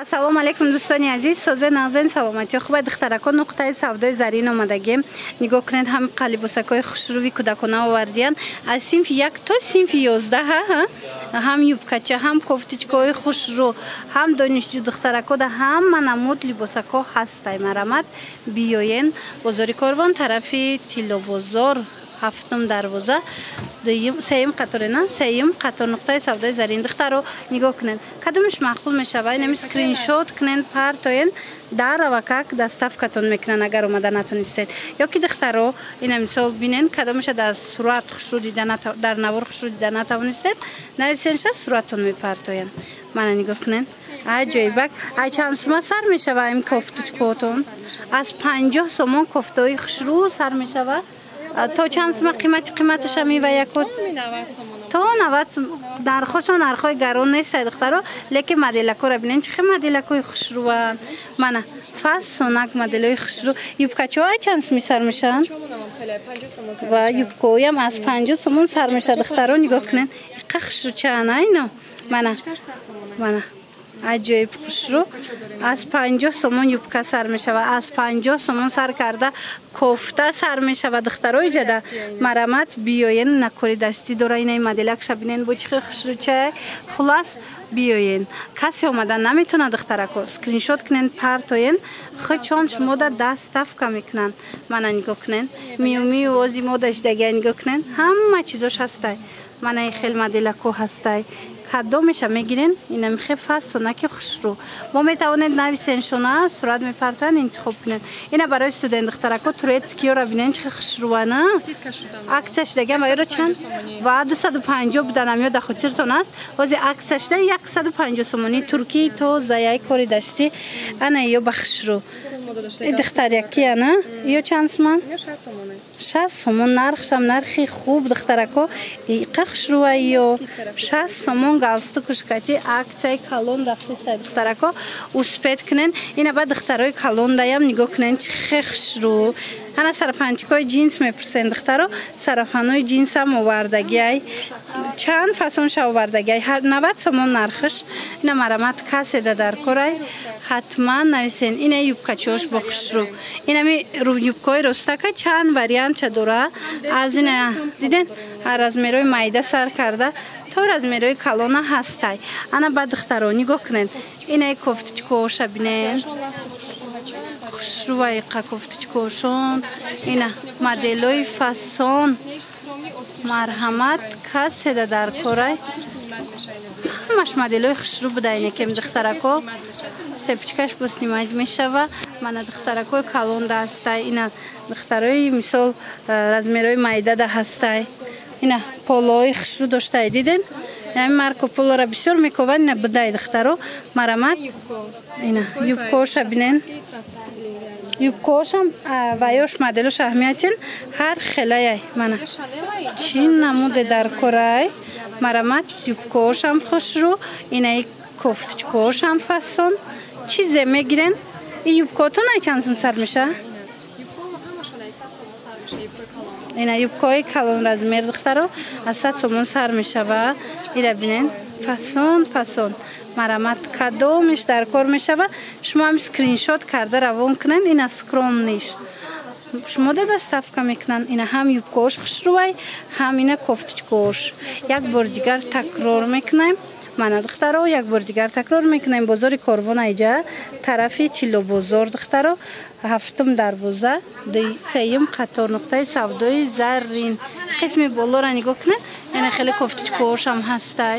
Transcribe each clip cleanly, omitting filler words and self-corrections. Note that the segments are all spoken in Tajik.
السلام علیکم دوستان عزیز. سازه نازن سلامتی خوب دخترکان نقطه سودای زرین آمدگیم. نگاه کنید هم قلیبوسکای خوشروی کودکانه آوردین از صنف 1 تا صنف 11 هم یوبکچه هم کوفتچکای خوشرو هم دانشجو دخترکان هم نمود لباسکا هستای مرامت بیاین بازار کاروان طرف تیلو بازار هفتم دروازه سیم قطار نه سیم قطار نقطه سودای زرین دخترو نگاه کنین کدومش معقول میشه و اینم اسکرین شات کنین پرتاین در وکاک دستاف کتون میکنن اگر اومده نتونستید یا که دخترو اینم مثال ببینین کدومش در صورت خشو دیدن در نوار خشو دیدن نتونستید نویسنش صورتون میپرتاین من نگاه کنین عجیبک ای چند سوم سر میشه و این کوفتچکاتون از 50 سوم کوفتای خشرو سر میشه و تو چند سوم قیمتش میوه یکوت تا 90 نرخش نرخای گران نیست دخترا لیکن مدلکو را ببینین چه مدلکوی خوشروان من فاس سوناک مدلای خوشرو یوبکچوای چند سوم سر میشن و یوبکوی هم از 50 سوم سر میشه دخترا نگاه کنین خوشرو چند اینا من عجیب خوشرو از 50 سومون یوبکا سر میشه و از 50 سومون سر کرده کوفته سر میشه و دخترای جده مرامت بیاین نکوری دستی داره این مدلک شبینین با چه خوشرو چه خلاص بیاین کسی اومدن نمیتونه دخترکو اسکرین شات کنین پرتاین خود چون شما دست تفکا میکنن من نگاه کنین میومی و وازی مودش دیگه نگاه کنین همه چیزاش هستای من خیلی مدلکو هستای کدومش میگیرین اینم خیلی فاس سوناکی خوشرو ما میتوانید نویسین شونه صورت میپرتن انتخاب کنین اینا برای استودنت دخترکو تورتسکی را ببینین چه خوشروانه عکسش دیگه ما چند و 250 بدنم یاد خاطرتون است واسه عکسش دیگه 150 سومونی ترکی تو زایای کاری دستی انا یو بخشرو دختر یکی نه یو چند سومن 60 سومون نرخشم نرخی خوب دخترکو قخشرو یو 60 سومون галстук кушкати акция калон рафтиста духтарако успет кунен ина ба духтарои калондаям нигоҳ кунен чи хехшру ана сарафанчикои джинс мепурсен духтаро сарафанои джинсам овардагиай чанд фасонша овардагиай 90 сомон нархиш ина марамат каседа дар корай ҳатман нависен ина юбкачош бо хушру инами юбкои ростака чанд вариантча дора аз ина диден размерои майда сар карда то размерои калона ҳастай ана ба духтаро нигоҳ кунед инаи кофтачкоша бинен хушруваи кофтачкошон ина моделои фасон марҳамат каседа дар корай ҳамаш моделои хушру буда инакем духтарако сепчкаш бо снимать мешава мана духтаракои калонда ҳастай ина духтарои мисол размерои майдада ҳастай ина полои хушру доштаи диден ин марко полора бисёр мекован ина будай духтаро марамат ина юбкоша бинен юбкошам ваёш моделош аҳамиятин ҳар хелаяй мана чин намуде дар корай марамат юбкошам хушру инаи кофтачкошам фасон чизе мегирен и юбкотон ай чанд сум сар меша ина юбкои калон размер духтаро аз 100 сомон сар мешава ира бинен фасон марамат кадомиш дар кор мешава шумо ҳам скриншот карда равон кунен ина скромниш шумо да даставка мекунан ина ҳам юбкош хушрувай ҳам ина кофтачкош як бор дигар такрор мекунаем мана духтаро як бор дигар такрор мекунаем бозори корвон айҷа тарафи тило бозор духтаро ҳафтум дарвоза сеюм қатор нуқтаи савдои заррин қисми болора нигоҳ кунед яъне хеле кофтачкоошам ҳастай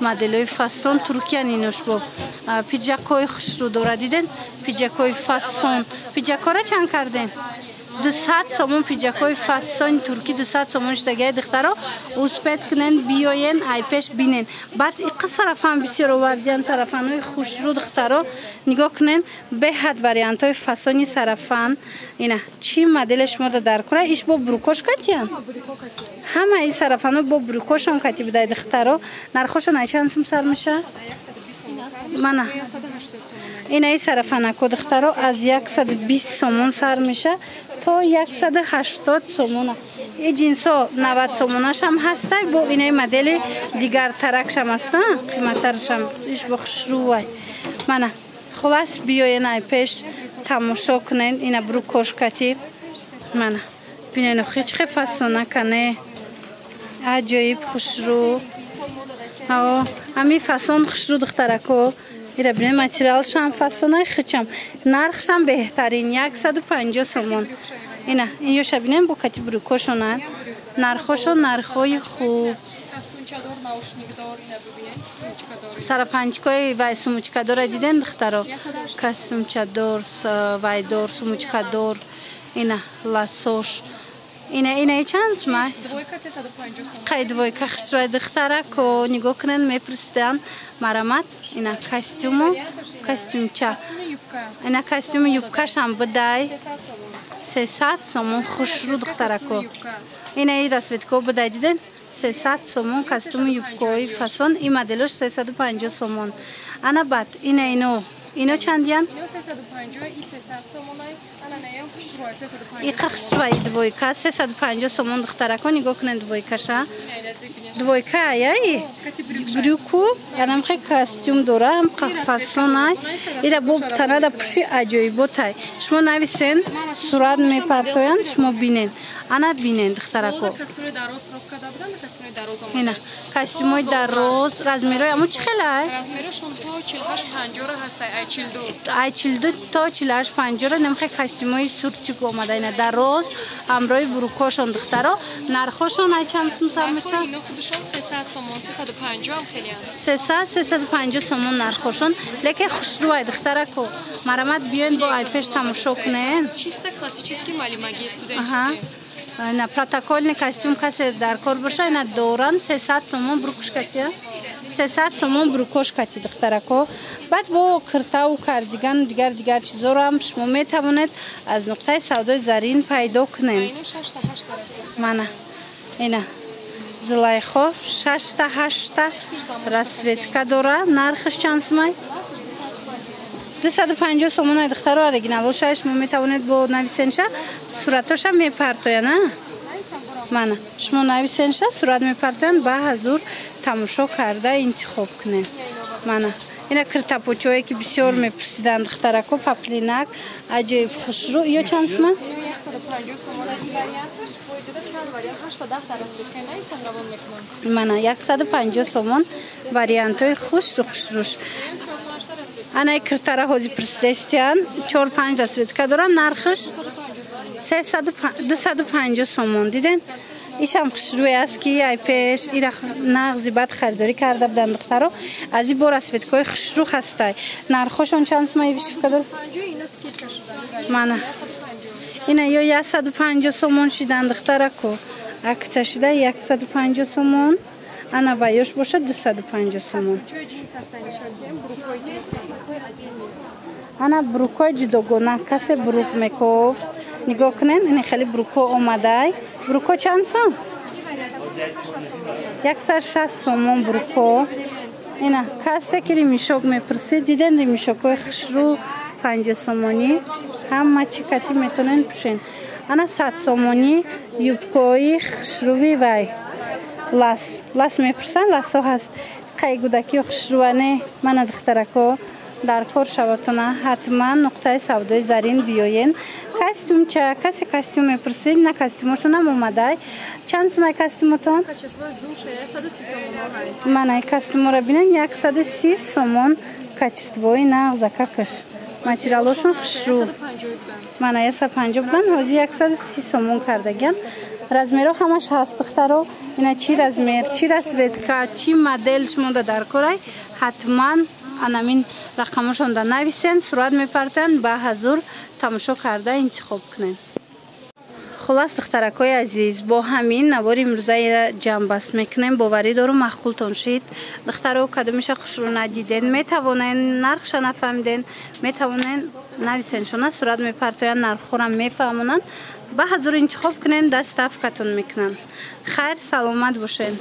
моделои фасон туркиян инош бо пиҷакои хушру дора диден пиҷакои фасон пиҷакора чанд карден 200 сомон пиҷакои фасони турки 200 сомон штагиай духтаро успет кунен биёен айпеш бинен баъд иқа сарафан бисёр овардиан сарафанои хушру духтаро нигоҳ кунен беҳад вариантҳои фасони сарафан ина чӣ модели шумо дар кора иш бо брукош катиян ҳамаи сарафано бо брукошон кати будай духтаро нархошон ай чанд сум сар меша мана инаи сарафанако духтаро аз 120 сомон сар меша то 180 сомона این جنسا 90 سومونش هم هسته با اینای مدل دیگر ترکش هم هسته قیمترش هم ایش بخش روی منه خلاص بیاین ای پیش تماشا کنین اینا بروکوش کتی من ببینین هیچ خیلی فسونه کنه عجایب خوش رو امی فسون خوش رو دخترکو ایره ببینین ماتریالش هم فسونه خیچم نرخش هم بهترین 150 سومون اینا این یوش ببینین با کتی بروکوشونن نرخوشون نرخوی خوب سرپنچکای وای سومچکادور دیدن دخترو کاستوم چادر وای دور سومچکادور اینا لاسوش اینا چند ما двойка 350 сом قید двойка خشوای دختره کو نگاه کنن میپرسیدن مرامت اینا کاستومچا اینا کاستوم یوبکاش هم بدای 300 سومون خوش رو دختره کو اینا ای رسوت کو بدای دیدن 300 سومون کاستوم یوبکوی فاسون این مدلش 350 سومون انا بعد اینو چندیان؟ اینو 350 ای 300 سومونای انا نیم خوشروی 350 ای خوشروی دویکا 350 سومون دختره کو نگاه کنن دویکاشا دویکا ای بروکو یعنی خیلی کاستوم داره هم فاسونای ایره بوب تنه دا پوشی عجایبوتای شما نویسین صورت میپرتوین شما بینین انا بینین دختره کو کاستوم دراز رو کدا بودن کاستوم دراز اومد اینا کاستوم دراز رزمیرای امو چه خیلی رزمیرشون تو 48 50 هست ای 42 تا 48 50 نمیخوای کاستومای سورچیک اومده اینا دراز امروی بروکوشون دختره نرخوشون ای چند سوم سر میشه اینا خودشون 300 سومون 350 هم خیلی ان 350 سومون نرخوشون لیکن خوشروی دختره کو مرامت بیاین با ای پیش تماشا کنین чисто классический мали магия студенческий на протокольный костюм касе дар кор боша на доран 300 сомон брукошкати 300 сомон брукошкати духтарако баъд бо киртау кардиган дигар чизоро ҳам шумо метавонед аз нуқтаи савдои зарин пайдо кунед мана ина зулайхо 6 та 8 та расветка дора нархш чанд сомай 250 сомон духтаро оригиналошаш шумо метавонед бо нависенша суратоша мепартояна мана шумо нависенша сурат мепартоян ба ҳазур тамошо карда интихоб кунед мана ина киртапочое ки бисёр мепурсидан духтарако паплинак аҷоиб хушрӯ ё чанд сомон 150 сомон варианташ боида чанд вариант 8 та 10 та расветка наисан равон мекунам мана 150 сомон вариантои хушрӯш ана киртара ҳози пурсидастиян 4-5 расветка доран нархш 250 сомон диден ишам хушрӯи аст ки ай пеш ира нағзи бад харидорӣ карда буданд духтаро аз ин бо расветкаҳои хушрӯ ҳастай нархошон чанд сомон вишивка дор мана ина ё 150 сомон шидан духтарако акция шида 150 сомон ана ба ёш бошад 250 сомон ана брукои ҷудогона касе брук мекофт нигоҳ кунед ин хеле бруко омадай бруко чанд сом 160 сомон бруко ина касе ки римишок мепурсид диден римишокҳои хушрӯ 50 сомонӣ ҳама чӣ катӣ метавонен пӯшен ана 100 сомонӣ юбкои хушрӯви вай лас мепурсан ласо ҳаст қай гудакиё хушрӯване мана духтарако дар кор шаватона ҳатман нуқтаи савдои зарин биёен костюмча касе костюм мепурсид на костюмошонам омадай чанд сомай костюмотон мана костюмора бинен 130 сомон качествои нағзака каш материалошон хушрӯ мана 150 будан ҳозир 130 сомон кардагиян размеро ҳамаш ҳаст духтаро ина чӣ размер чӣ расветка чӣ модел шумода дар корай ҳатман анамин рақамошонда нависен сурат мепартоян ба ҳазур тамошо карда интихоб кунед хулас духтаракои азиз бо ҳамин навори имрӯзаи ҷамъбаст мекунем боварӣ дорум махқултон шид духтаро кадомиша хушрӯ надиден метавонен нархша нафаҳмиден метавонен нависен шона сурат мепартоян нархҳорам мефаҳмонанд ба ҳазур интихоб кунен дастафкатон мекунанд хайр саломат бошед